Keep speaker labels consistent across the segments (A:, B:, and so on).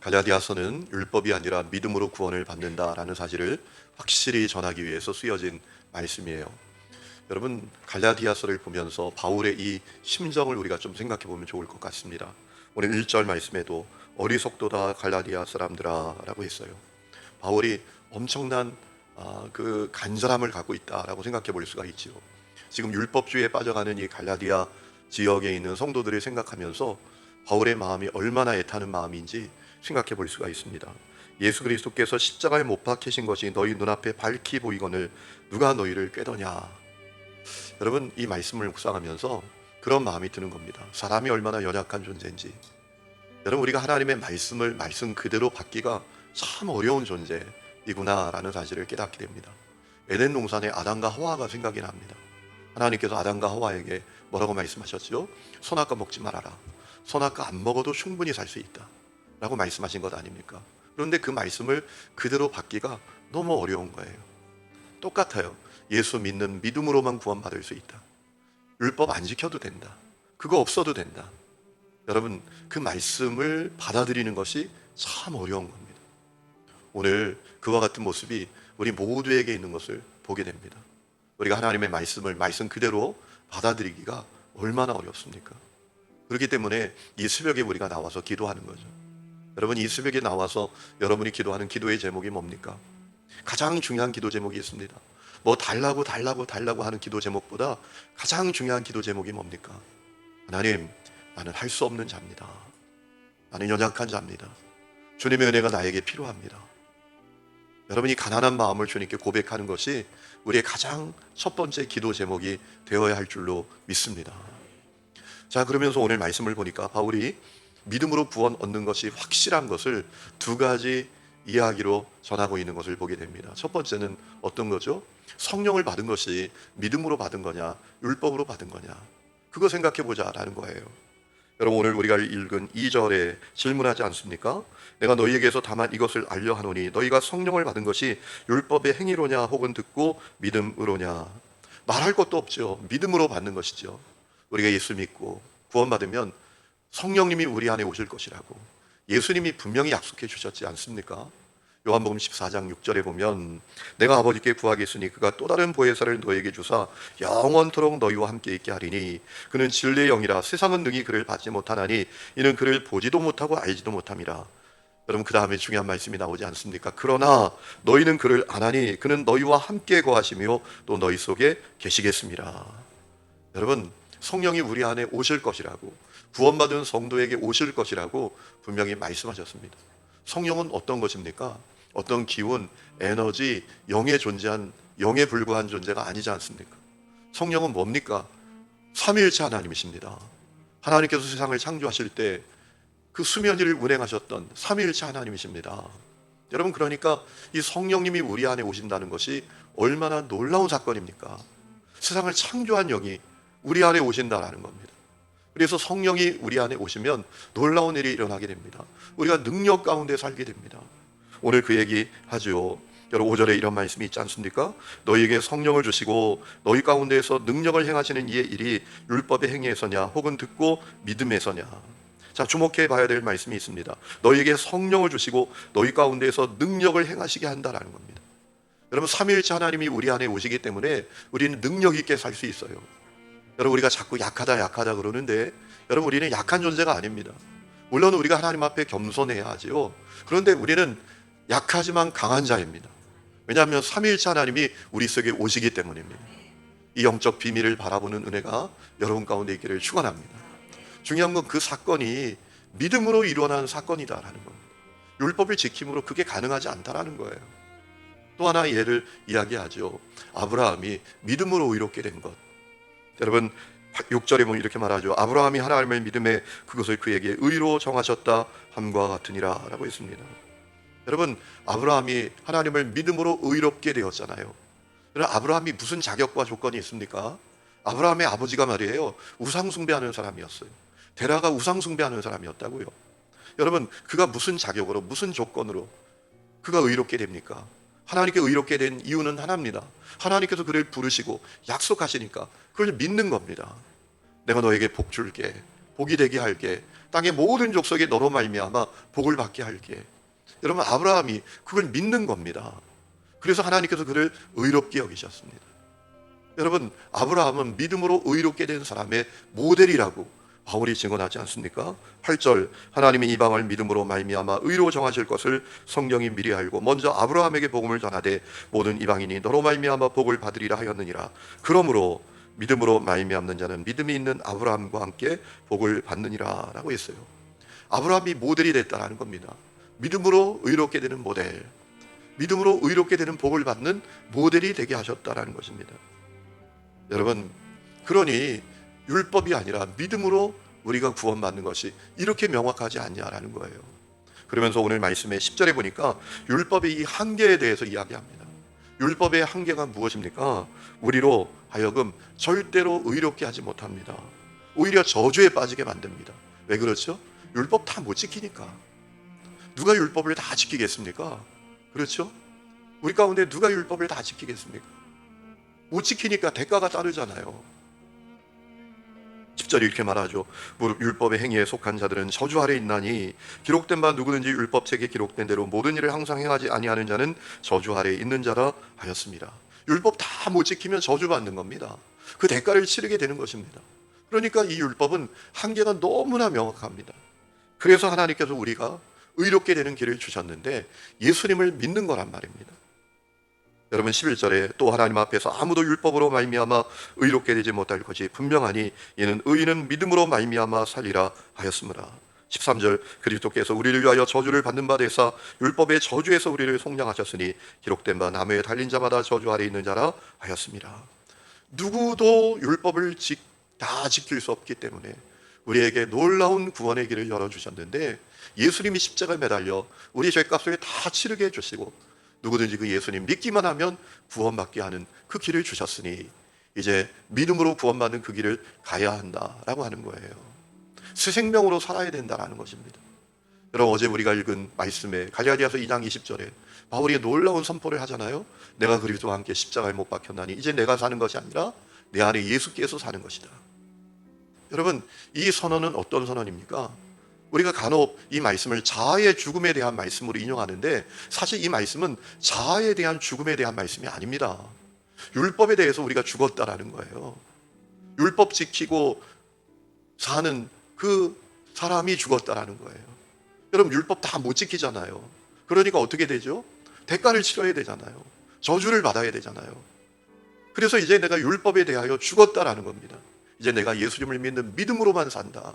A: 갈라디아서는 율법이 아니라 믿음으로 구원을 받는다라는 사실을 확실히 전하기 위해서 쓰여진 말씀이에요. 여러분, 갈라디아서를 보면서 바울의 이 심정을 우리가 좀 생각해 보면 좋을 것 같습니다. 오늘 1절 말씀에도 어리석도다 갈라디아 사람들아 라고 했어요. 바울이 엄청난 그 간절함을 갖고 있다라고 생각해 볼 수가 있죠. 지금 율법주의에 빠져가는 이 갈라디아 지역에 있는 성도들을 생각하면서 바울의 마음이 얼마나 애타는 마음인지 생각해 볼 수가 있습니다. 예수 그리스도께서 십자가에 못 박히신 것이 너희 눈앞에 밝히 보이거늘 누가 너희를 꾀더냐. 여러분, 이 말씀을 묵상하면서 그런 마음이 드는 겁니다. 사람이 얼마나 연약한 존재인지. 여러분, 우리가 하나님의 말씀 그대로 받기가 참 어려운 존재이구나라는 사실을 깨닫게 됩니다. 에덴 동산의 아담과 하와가 생각이 납니다. 하나님께서 아담과 하와에게 뭐라고 말씀하셨죠? 선악과 먹지 말아라. 선악과 안 먹어도 충분히 살 수 있다 라고 말씀하신 것 아닙니까? 그런데 그 말씀을 그대로 받기가 너무 어려운 거예요. 똑같아요. 예수 믿는 믿음으로만 구원받을 수 있다. 율법 안 지켜도 된다. 그거 없어도 된다. 여러분, 그 말씀을 받아들이는 것이 참 어려운 겁니다. 오늘 그와 같은 모습이 우리 모두에게 있는 것을 보게 됩니다. 우리가 하나님의 말씀 그대로 받아들이기가 얼마나 어렵습니까? 그렇기 때문에 이 새벽에 우리가 나와서 기도하는 거죠. 여러분, 이 새벽에 나와서 여러분이 기도하는 기도의 제목이 뭡니까? 가장 중요한 기도 제목이 있습니다. 뭐 달라고 하는 기도 제목보다 가장 중요한 기도 제목이 뭡니까? 하나님, 나는 할 수 없는 자입니다. 나는 연약한 자입니다. 주님의 은혜가 나에게 필요합니다. 여러분이 가난한 마음을 주님께 고백하는 것이 우리의 가장 첫 번째 기도 제목이 되어야 할 줄로 믿습니다. 자, 그러면서 오늘 말씀을 보니까 바울이 믿음으로 구원 얻는 것이 확실한 것을 두 가지 이야기로 전하고 있는 것을 보게 됩니다. 첫 번째는 어떤 거죠? 성령을 받은 것이 믿음으로 받은 거냐, 율법으로 받은 거냐, 그거 생각해 보자라는 거예요. 여러분, 오늘 우리가 읽은 2절에 질문하지 않습니까? 내가 너희에게서 다만 이것을 알려 하노니 너희가 성령을 받은 것이 율법의 행위로냐 혹은 듣고 믿음으로냐. 말할 것도 없죠. 믿음으로 받는 것이죠. 우리가 예수 믿고 구원받으면 성령님이 우리 안에 오실 것이라고 예수님이 분명히 약속해 주셨지 않습니까? 요한복음 14장 6절에 보면 내가 아버지께 구하겠으니 그가 또 다른 보혜사를 너에게 주사 영원토록 너희와 함께 있게 하리니 그는 진리의 영이라 세상은 능히 그를 받지 못하나니 이는 그를 보지도 못하고 알지도 못함이라. 여러분, 그 다음에 중요한 말씀이 나오지 않습니까? 그러나 너희는 그를 아나니 그는 너희와 함께 거하시며 또 너희 속에 계시겠습니다. 여러분, 성령이 우리 안에 오실 것이라고, 구원받은 성도에게 오실 것이라고 분명히 말씀하셨습니다. 성령은 어떤 것입니까? 어떤 기운, 에너지, 영에 불과한 존재가 아니지 않습니까? 성령은 뭡니까? 삼위일체 하나님이십니다. 하나님께서 세상을 창조하실 때 그 수면위를 운행하셨던 삼위일체 하나님이십니다. 여러분, 그러니까 이 성령님이 우리 안에 오신다는 것이 얼마나 놀라운 사건입니까? 세상을 창조한 영이 우리 안에 오신다라는 겁니다. 그래서 성령이 우리 안에 오시면 놀라운 일이 일어나게 됩니다. 우리가 능력 가운데 살게 됩니다. 오늘 그 얘기 하죠. 여러분, 5절에 이런 말씀이 있지 않습니까? 너희에게 성령을 주시고 너희 가운데에서 능력을 행하시는 이의 일이 율법의 행위에서냐 혹은 듣고 믿음에서냐. 자, 주목해 봐야 될 말씀이 있습니다. 너희에게 성령을 주시고 너희 가운데에서 능력을 행하시게 한다라는 겁니다. 여러분, 삼위일체 하나님이 우리 안에 오시기 때문에 우리는 능력 있게 살 수 있어요. 여러분, 우리가 자꾸 약하다 그러는데 여러분, 우리는 약한 존재가 아닙니다. 물론 우리가 하나님 앞에 겸손해야 하지요. 그런데 우리는 약하지만 강한 자입니다. 왜냐하면 삼위일체 하나님이 우리 속에 오시기 때문입니다. 이 영적 비밀을 바라보는 은혜가 여러분 가운데 있기를 축원합니다. 중요한 건 그 사건이 믿음으로 일어난 사건이다라는 겁니다. 율법을 지킴으로 그게 가능하지 않다라는 거예요. 또 하나 예를 이야기하죠. 아브라함이 믿음으로 의롭게 된 것. 여러분, 6절에 보면 이렇게 말하죠. 아브라함이 하나님을 믿음에 그것을 그에게 의로 정하셨다 함과 같으니라 라고 했습니다. 여러분, 아브라함이 하나님을 믿음으로 의롭게 되었잖아요. 그럼 아브라함이 무슨 자격과 조건이 있습니까? 아브라함의 아버지가 말이에요, 우상 숭배하는 사람이었어요. 데라가 우상 숭배하는 사람이었다고요. 여러분, 그가 무슨 자격으로, 무슨 조건으로 그가 의롭게 됩니까? 하나님께 의롭게 된 이유는 하나입니다. 하나님께서 그를 부르시고 약속하시니까 그걸 믿는 겁니다. 내가 너에게 복 줄게, 복이 되게 할게. 땅의 모든 족속이 너로 말미암아 복을 받게 할게. 여러분, 아브라함이 그걸 믿는 겁니다. 그래서 하나님께서 그를 의롭게 여기셨습니다. 여러분, 아브라함은 믿음으로 의롭게 된 사람의 모델이라고 바울이 증언하지 않습니까? 8절, 하나님이 이방을 믿음으로 말미암아 의로 정하실 것을 성경이 미리 알고 먼저 아브라함에게 복음을 전하되 모든 이방인이 너로 말미암아 복을 받으리라 하였느니라. 그러므로 믿음으로 말미암는 자는 믿음이 있는 아브라함과 함께 복을 받느니라 라고 했어요. 아브라함이 모델이 됐다는 겁니다. 믿음으로 의롭게 되는 모델, 믿음으로 의롭게 되는 복을 받는 모델이 되게 하셨다는 것입니다. 여러분, 그러니 율법이 아니라 믿음으로 우리가 구원받는 것이 이렇게 명확하지 않냐라는 거예요. 그러면서 오늘 말씀의 10절에 보니까 율법의 이 한계에 대해서 이야기합니다. 율법의 한계가 무엇입니까? 우리로 하여금 절대로 의롭게 하지 못합니다. 오히려 저주에 빠지게 만듭니다. 왜 그렇죠? 율법 다 못 지키니까. 누가 율법을 다 지키겠습니까? 그렇죠? 우리 가운데 누가 율법을 다 지키겠습니까? 못 지키니까 대가가 따르잖아요. 10절이 이렇게 말하죠. 무릇 율법의 행위에 속한 자들은 저주 아래 있나니 기록된 바 누구든지 율법책에 기록된 대로 모든 일을 항상 행하지 아니하는 자는 저주 아래 있는 자라 하였습니다. 율법 다 못 지키면 저주받는 겁니다. 그 대가를 치르게 되는 것입니다. 그러니까 이 율법은 한계가 너무나 명확합니다. 그래서 하나님께서 우리가 의롭게 되는 길을 주셨는데 예수님을 믿는 거란 말입니다. 여러분, 11절에 또 하나님 앞에서 아무도 율법으로 말미암아 의롭게 되지 못할 것이 분명하니 이는 의인은 믿음으로 말미암아 살리라 하였으므라. 13절, 그리스도께서 우리를 위하여 저주를 받는 바 되사 율법의 저주에서 우리를 속량하셨으니 기록된 바 나무에 달린 자마다 저주 아래 있는 자라 하였습니다. 누구도 율법을 다 지킬 수 없기 때문에 우리에게 놀라운 구원의 길을 열어주셨는데 예수님이 십자가에 매달려 우리 죄값을 다 치르게 해주시고 누구든지 그 예수님 믿기만 하면 구원받게 하는 그 길을 주셨으니 이제 믿음으로 구원받는 그 길을 가야 한다라고 하는 거예요. 새 생명으로 살아야 된다는 것입니다. 여러분, 어제 우리가 읽은 말씀에 갈라디아서 2장 20절에 바울이 놀라운 선포를 하잖아요. 내가 그리스도와 함께 십자가에 못 박혔나니 이제 내가 사는 것이 아니라 내 안에 예수께서 사는 것이다. 여러분, 이 선언은 어떤 선언입니까? 우리가 간혹 이 말씀을 자아의 죽음에 대한 말씀으로 인용하는데 사실 이 말씀은 자아에 대한 죽음에 대한 말씀이 아닙니다. 율법에 대해서 우리가 죽었다라는 거예요. 율법 지키고 사는 그 사람이 죽었다라는 거예요. 여러분, 율법 다 못 지키잖아요. 그러니까 어떻게 되죠? 대가를 치러야 되잖아요. 저주를 받아야 되잖아요. 그래서 이제 내가 율법에 대하여 죽었다라는 겁니다. 이제 내가 예수님을 믿는 믿음으로만 산다.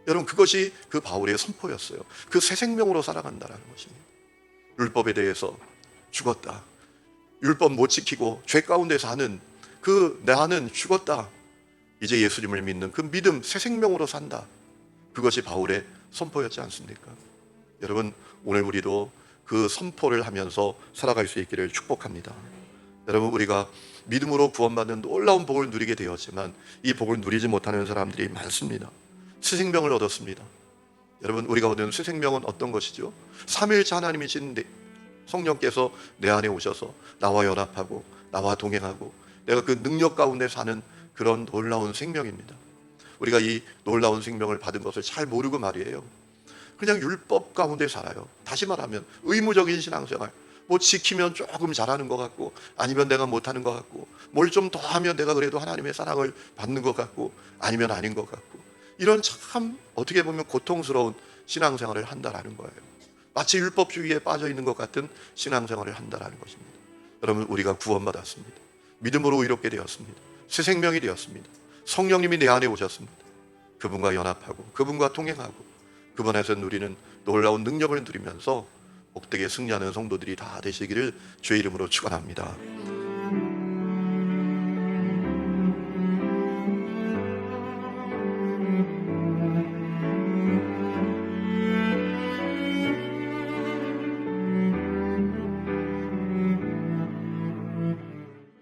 A: 여러분, 그것이 그 바울의 선포였어요. 그 새 생명으로 살아간다라는 것입니다. 율법에 대해서 죽었다. 율법 못 지키고 죄 가운데 사는 그 나는 죽었다. 이제 예수님을 믿는 그 믿음, 새 생명으로 산다. 그것이 바울의 선포였지 않습니까? 여러분, 오늘 우리도 그 선포를 하면서 살아갈 수 있기를 축복합니다. 여러분, 우리가 믿음으로 구원받는 놀라운 복을 누리게 되었지만 이 복을 누리지 못하는 사람들이 많습니다. 새 생명을 얻었습니다. 여러분, 우리가 얻은 새 생명은 어떤 것이죠? 삼위일체 하나님이신 성령께서 내 안에 오셔서 나와 연합하고 나와 동행하고 내가 그 능력 가운데 사는 그런 놀라운 생명입니다. 우리가 이 놀라운 생명을 받은 것을 잘 모르고 말이에요. 그냥 율법 가운데 살아요. 다시 말하면 의무적인 신앙생활. 뭐 지키면 조금 잘하는 것 같고 아니면 내가 못하는 것 같고 뭘 좀 더 하면 내가 그래도 하나님의 사랑을 받는 것 같고 아니면 아닌 것 같고 이런 참 어떻게 보면 고통스러운 신앙생활을 한다라는 거예요. 마치 율법주의에 빠져 있는 것 같은 신앙생활을 한다라는 것입니다. 여러분, 우리가 구원받았습니다. 믿음으로 의롭게 되었습니다. 새 생명이 되었습니다. 성령님이 내 안에 오셨습니다. 그분과 연합하고 그분과 통행하고 그분 안에서 누리는 놀라운 능력을 누리면서 복되게 승리하는 성도들이 다 되시기를 주의 이름으로 축원합니다.